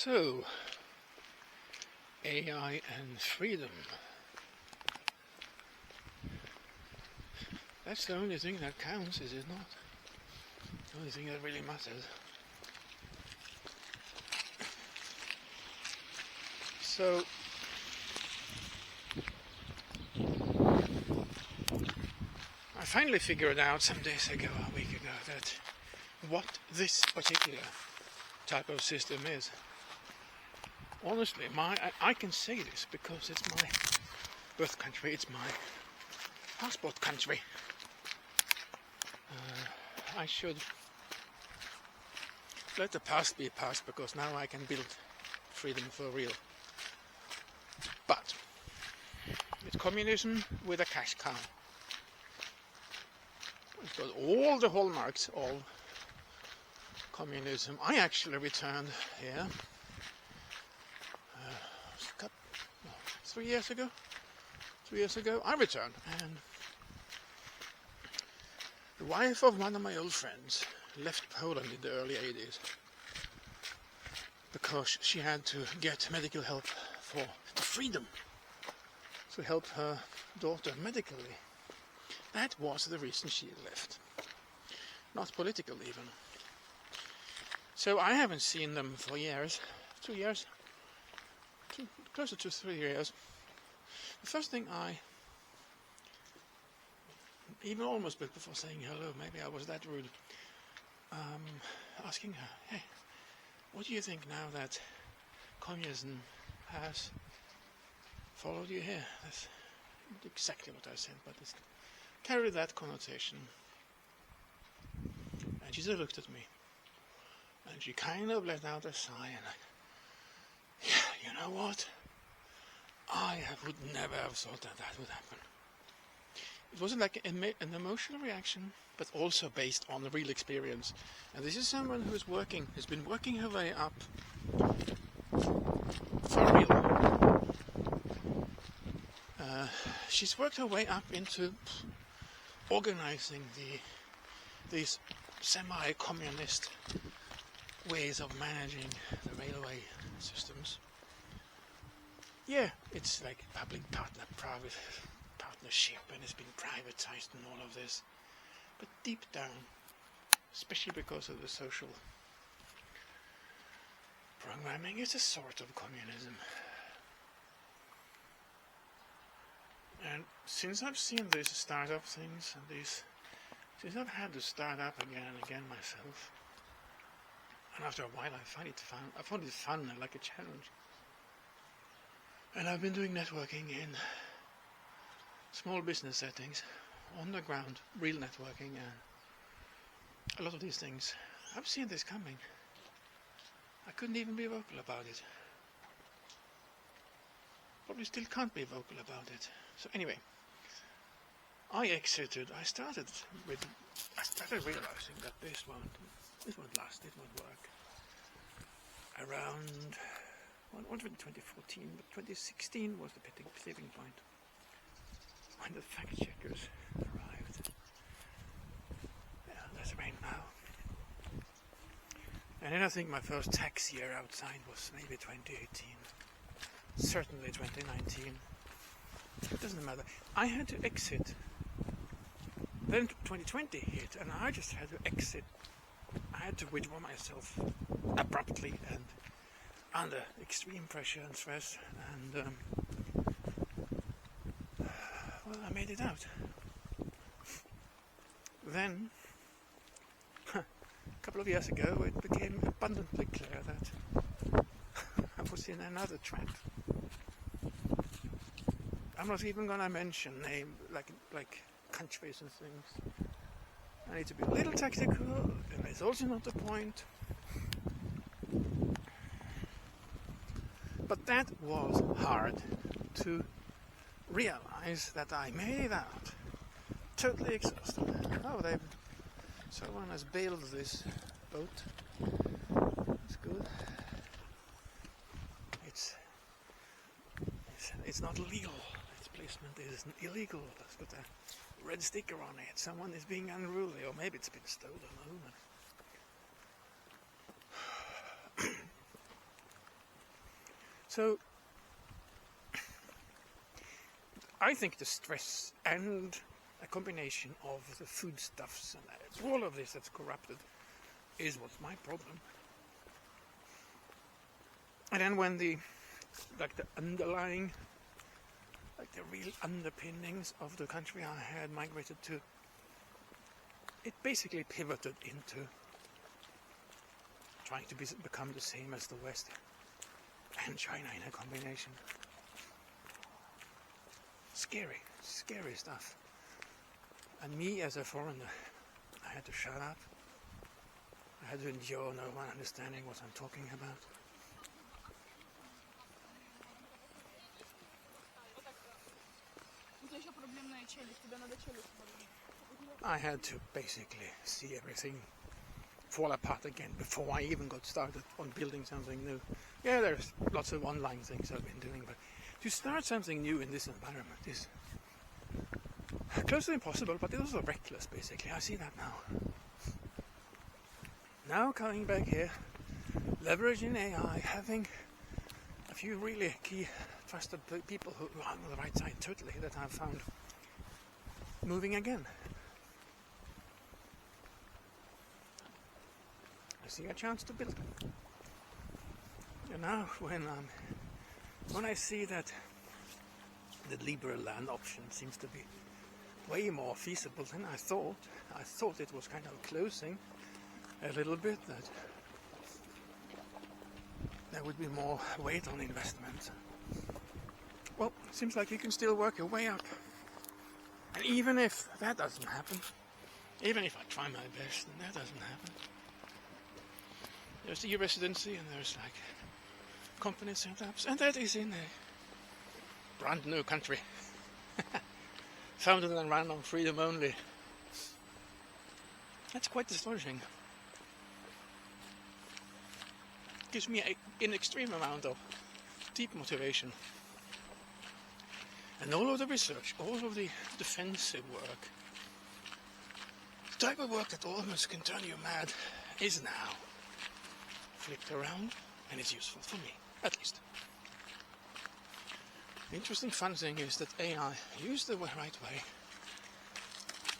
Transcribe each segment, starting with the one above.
So, AI and freedom. That's the only thing that counts, is it not? The only thing that really matters. So, I finally figured out some days ago, a week ago, that what this particular type of system is. Honestly, I can say this because it's my birth country, it's my passport country. I should let the past be past, because now I can build freedom for real. But it's communism with a cash cow. It's got all the hallmarks of communism. I actually returned here 3 years ago. 3 years ago I returned, and the wife of one of my old friends left Poland in the early 80s because she had to get medical help for the freedom to help her daughter medically. That was the reason she left, not political even. So I haven't seen them for years, 2 years, closer to 3 years. The first thing even almost before saying hello, maybe I was that rude, asking her, hey, what do you think now that communism has followed you here? That's exactly what I said, but it's carried that connotation. And she just looked at me, and she kind of let out a sigh, and yeah, you know what? I would never have thought that would happen. It wasn't like an emotional reaction, but also based on the real experience. And this is someone who's been working her way up for real. She's worked her way up into organizing these semi-communist ways of managing the railway systems. Yeah, it's like public-private partnership, and it's been privatized and all of this. But deep down, especially because of the social programming, it's a sort of communism. And since I've seen these startup things, and since I've had to start up again and again myself, and after a while I found it fun and like a challenge. And I've been doing networking in small business settings, on the ground, real networking, and a lot of these things. I've seen this coming. I couldn't even be vocal about it. Probably still can't be vocal about it. So anyway, I started realizing that this won't last, it won't work. Around, what 2014, but 2016 was the tipping point, when the fact checkers arrived. Yeah, there's rain now. And then I think my first tax year outside was maybe 2018. Certainly 2019. It doesn't matter. I had to exit. Then 2020 hit, and I just had to exit. I had to withdraw myself abruptly and under extreme pressure and stress, and well, I made it out. Then, a couple of years ago, it became abundantly clear that I was in another trap. I'm not even gonna mention names like countries and things. I need to be a little tactical, and it's also not the point. But that was hard to realize, that I made it out. Totally exhausted. Oh, someone has bailed this boat. It's good. It's not legal. Its placement is illegal. It's got a red sticker on it. Someone is being unruly, or maybe it's been stolen. So I think the stress and a combination of the foodstuffs and all of this that's corrupted is what's my problem. And then when the underlying, the real underpinnings of the country I had migrated to, it basically pivoted into trying to become the same as the West and China in a combination. Scary stuff. And me as a foreigner, I had to shut up. I had to endure no one understanding what I'm talking about. I had to basically see everything fall apart again before I even got started on building something new. Yeah, there's lots of online things I've been doing, but to start something new in this environment is close to impossible, but it's also reckless, basically. I see that now. Now coming back here, leveraging AI, having a few really key trusted people who are on the right side totally that I've found moving again. I see a chance to build. And now when I see that the liberal land option seems to be way more feasible than I thought it was kind of closing a little bit, that there would be more weight on investment. Well, it seems like you can still work your way up. And even if that doesn't happen, even if I try my best and that doesn't happen, there's the residency and there's like company setups, and that is in a brand new country. Founded and run on freedom only. That's quite astonishing. Gives me an extreme amount of deep motivation. And all of the research, all of the defensive work, the type of work that almost can turn you mad, is now flipped around and is useful for me, at least. The interesting fun thing is that AI, used the right way,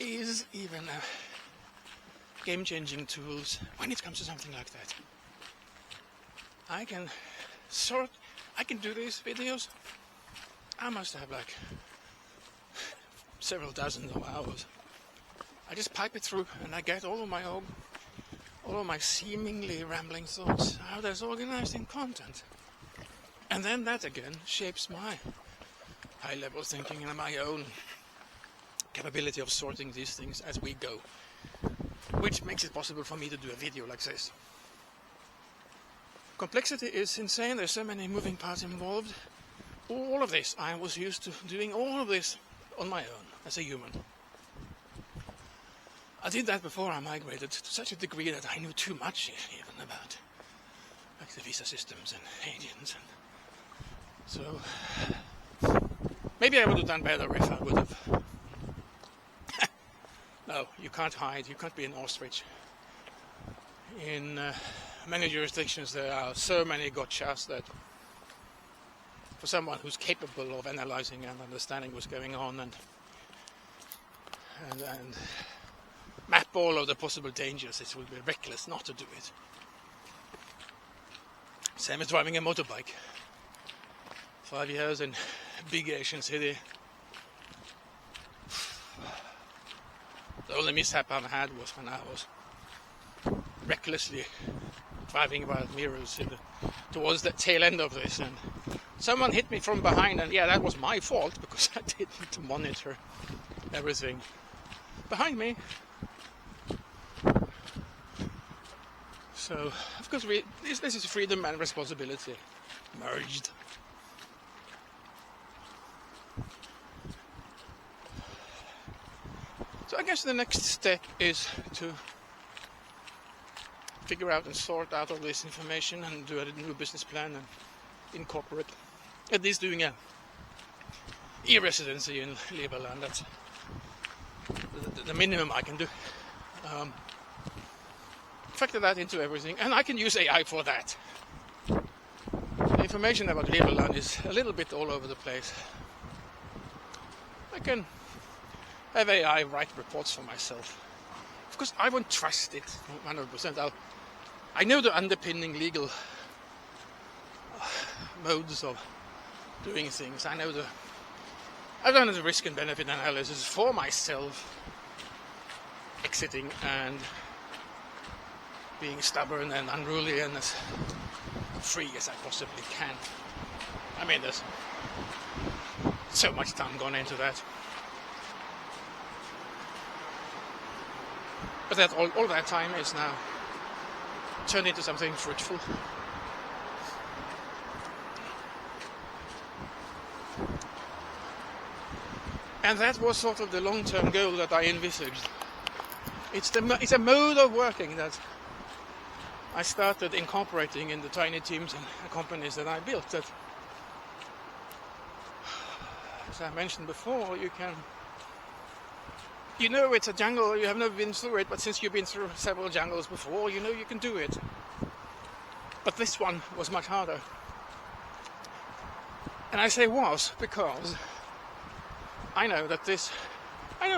is even game-changing tools when it comes to something like that. I can do these videos. I must have like several dozens of hours. I just pipe it through and I get all of my seemingly rambling thoughts, how that's organized in content. And then that again shapes my high-level thinking and my own capability of sorting these things as we go, which makes it possible for me to do a video like this. Complexity is insane. There's so many moving parts involved. All of this, I was used to doing all of this on my own as a human. I did that before I migrated to such a degree that I knew too much even about like the visa systems and agents. And so maybe I would have done better if I would have. No, you can't hide, you can't be an ostrich. In many jurisdictions there are so many gotchas that for someone who's capable of analyzing and understanding what's going on and map all of the possible dangers, it would be reckless not to do it. Same as driving a motorbike. 5 years in a big Asian city. The only mishap I've had was when I was recklessly driving without mirrors towards the tail end of this, and someone hit me from behind, and yeah, that was my fault because I didn't monitor everything behind me. So, of course, this is freedom and responsibility merged. So I guess the next step is to figure out and sort out all this information and do a new business plan and incorporate, at least doing a e-residency in Liberland. That's the minimum I can do. Factor that into everything, and I can use AI for that. information about Lebanon is a little bit all over the place. I can have AI write reports for myself. Of course, I won't trust it 100%. I know the underpinning legal modes of doing things. I've done the risk and benefit analysis for myself, exiting and being stubborn and unruly and as free as I possibly can. I mean, there's so much time gone into that. But that all that time is now turned into something fruitful. And that was sort of the long-term goal that I envisaged. It's a mode of working that I started incorporating in the tiny teams and companies that I built. That, as I mentioned before, you know it's a jungle, you have never been through it, but since you've been through several jungles before, you know you can do it. But this one was much harder. And I say was because I know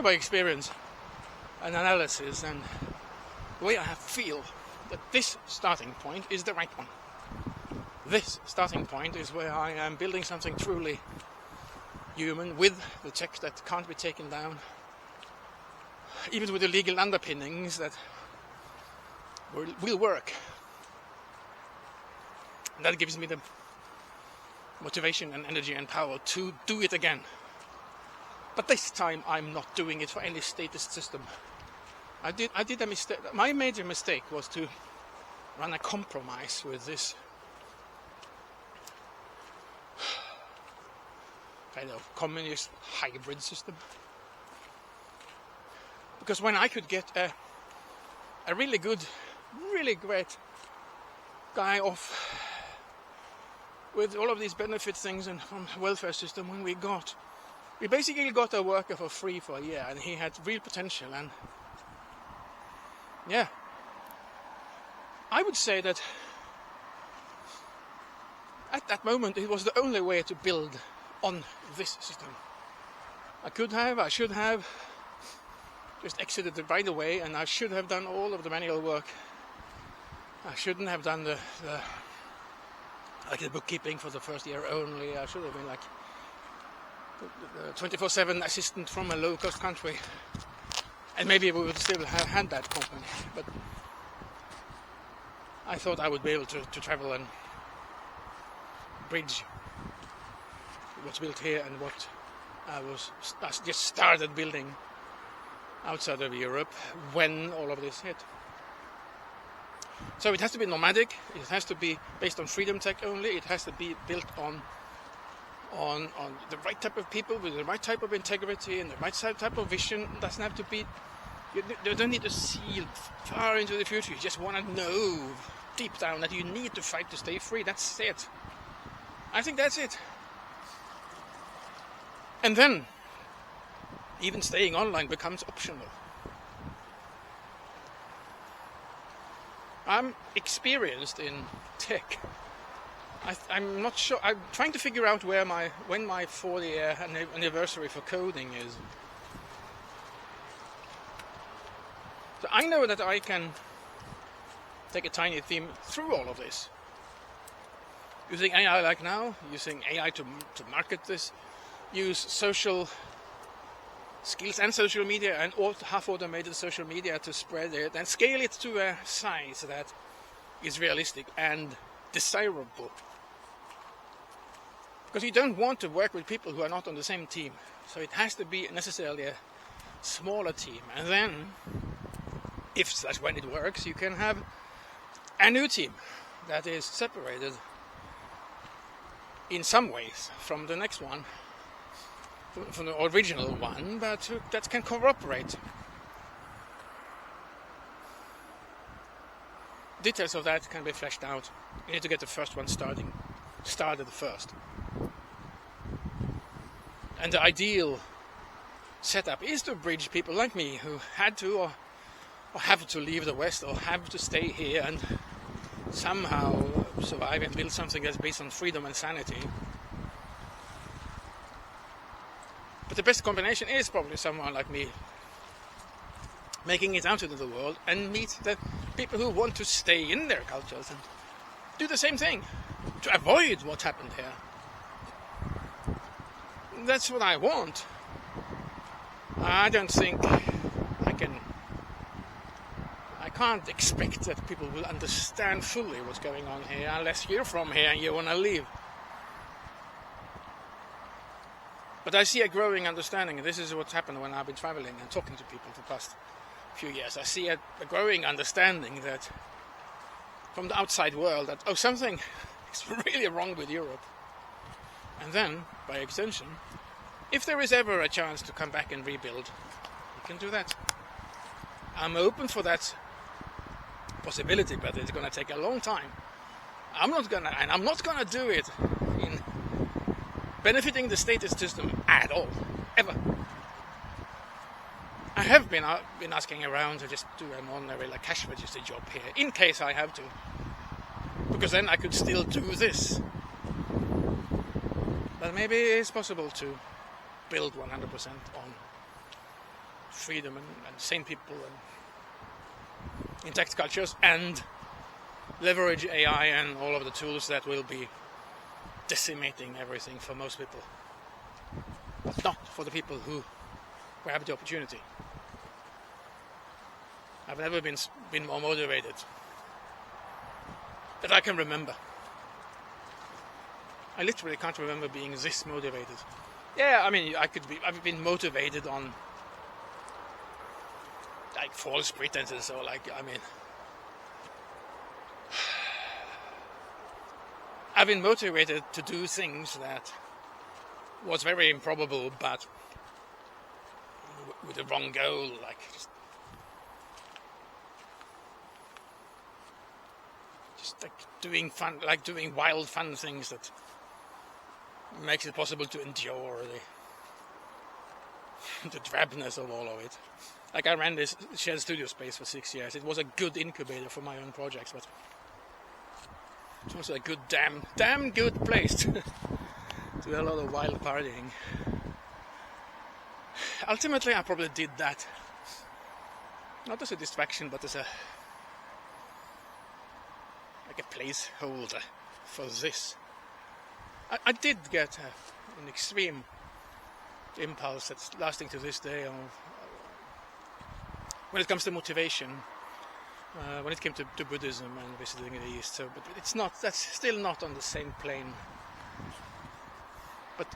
by experience and analysis and the way I feel that this starting point is the right one. This starting point is where I am building something truly human with the tech that can't be taken down, even with the legal underpinnings that will work. And that gives me the motivation and energy and power to do it again. But this time I'm not doing it for any statist system. I did a mistake. My major mistake was to run a compromise with this kind of communist hybrid system. Because when I could get a really good, really great guy off with all of these benefit things and from the welfare system, when we basically got a worker for free for a year, and he had real potential. And yeah, I would say that at that moment it was the only way to build on this system. I should have just exited it right away, and I should have done all of the manual work. I shouldn't have done the bookkeeping for the first year only. I should have been like the 24/7 assistant from a low-cost country, and maybe we would still have had that company. But I thought I would be able to travel and bridge what's built here and what I just started building outside of Europe when all of this hit. So it has to be nomadic, it has to be based on freedom tech only, it has to be built on the right type of people with the right type of integrity and the right type of vision. It doesn't have to be, you don't need to see far into the future, you just want to know deep down that you need to fight to stay free. That's it. I think that's it. And then even staying online becomes optional. I'm experienced in tech. I'm not sure. I'm trying to figure out when my 40-year anniversary for coding is. So I know that I can take a tiny team through all of this. Using AI like now, using AI to market this, use social skills and social media and half-automated social media to spread it and scale it to a size that is realistic and desirable. Because you don't want to work with people who are not on the same team. So it has to be necessarily a smaller team. And then, when it works, you can have a new team that is separated in some ways from the next one, from the original one, but that can cooperate. Details of that can be fleshed out. You need to get the first one started first. And the ideal setup is to bridge people like me who had to or have to leave the West or have to stay here and somehow survive and build something that's based on freedom and sanity. But the best combination is probably someone like me making it out into the world and meet the people who want to stay in their cultures and do the same thing to avoid what happened here. That's what I want. I don't think I can't expect that people will understand fully what's going on here unless you're from here and you want to leave. But I see a growing understanding, and this is what's happened when I've been traveling and talking to people for the past few years. I see a growing understanding that from the outside world that, oh, something is really wrong with Europe. And then, by extension, if there is ever a chance to come back and rebuild, we can do that. I'm open for that possibility, but it's going to take a long time. I'm not gonna do it in benefiting the status system at all, ever. I have been asking around to just do an ordinary cash register job here, in case I have to, because then I could still do this. But maybe it's possible to build 100% on freedom and sane people and intact cultures and leverage AI and all of the tools that will be decimating everything for most people, but not for the people who grab the opportunity. I've never been more motivated that I can remember. I literally can't remember being this motivated. Yeah, I mean, I've been motivated on false pretenses, or I've been motivated to do things that was very improbable, but with the wrong goal, just doing fun, doing wild fun things that makes it possible to endure the drabness of all of it. I ran this shared studio space for 6 years. It was a good incubator for my own projects, but it's also a good, damn good place to do a lot of wild partying. Ultimately, I probably did that not as a distraction, but as a placeholder for this. I did get an extreme impulse that's lasting to this day when it comes to motivation, when it came to Buddhism and visiting the East. So, but that's still not on the same plane. But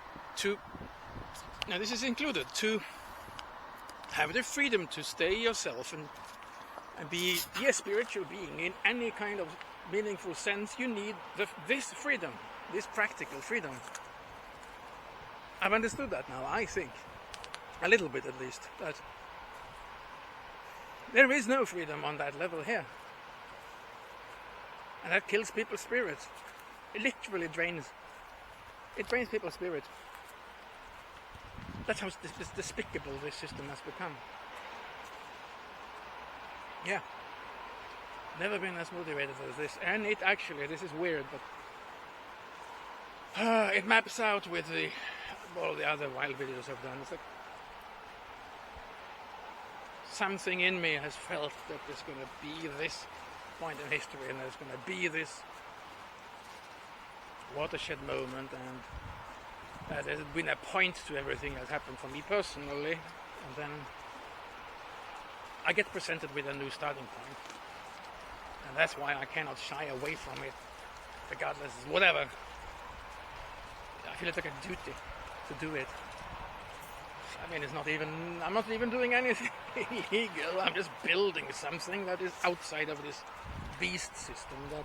now this is included, to have the freedom to stay yourself and be a spiritual being in any kind of meaningful sense, you need this freedom, this practical freedom. I've understood that now, I think, a little bit at least, that there is no freedom on that level here. And that kills people's spirits. It literally drains people's spirit. That's how despicable this system has become. Yeah. Never been as motivated as this. And it actually, this is weird, but it maps out with all the other wild videos I've done. It's like something in me has felt that there's going to be this point in history, and there's going to be this watershed moment, and there's been a point to everything that's happened for me personally, and then I get presented with a new starting point, and that's why I cannot shy away from it, regardless, whatever. I feel it's like a duty to do it. I mean, I'm not even doing anything illegal. I'm just building something that is outside of this beast system that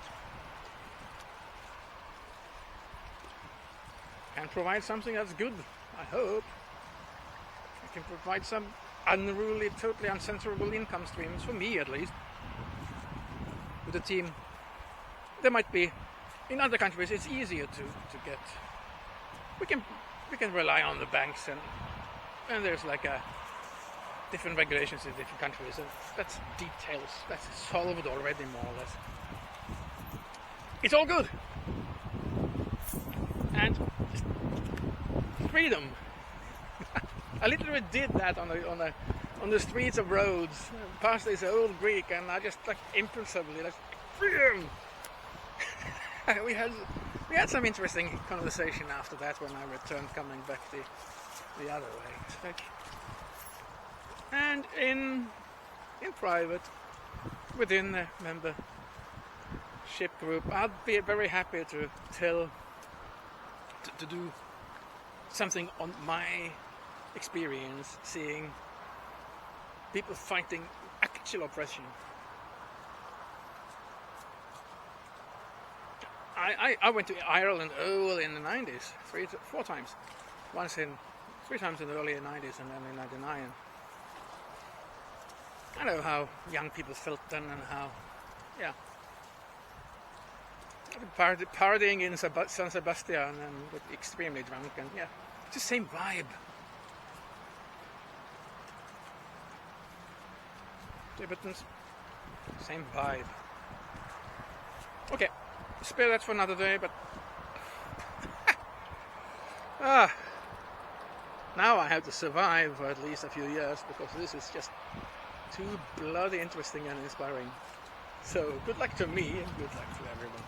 can provide something that's good, I hope. It can provide some unruly, totally uncensorable income streams, for me at least. With the team, there might be, in other countries it's easier to get. We can rely on the banks, and there's different regulations in different countries, and that's details. That's solved already, more or less. it's all good. And freedom. I literally did that on the streets of Rhodes, past this old Greek, and I just like impulsively like freedom. we had some interesting conversation after that when I returned, coming back the other way. It's like, and in private, within the membership group, I'd be very happy to do something on my experience, seeing people fighting actual oppression. I went to Ireland early in the 90s, 4 times. 3 times in the early 90s and then in 99. I know how young people felt then and how, yeah. Partying in San Sebastian and extremely drunk, and yeah, it's the same vibe. Tibetans, same vibe. Okay, spare that for another day, but now I have to survive for at least a few years, because this is just too bloody interesting and inspiring. So good luck to me and good luck to everyone.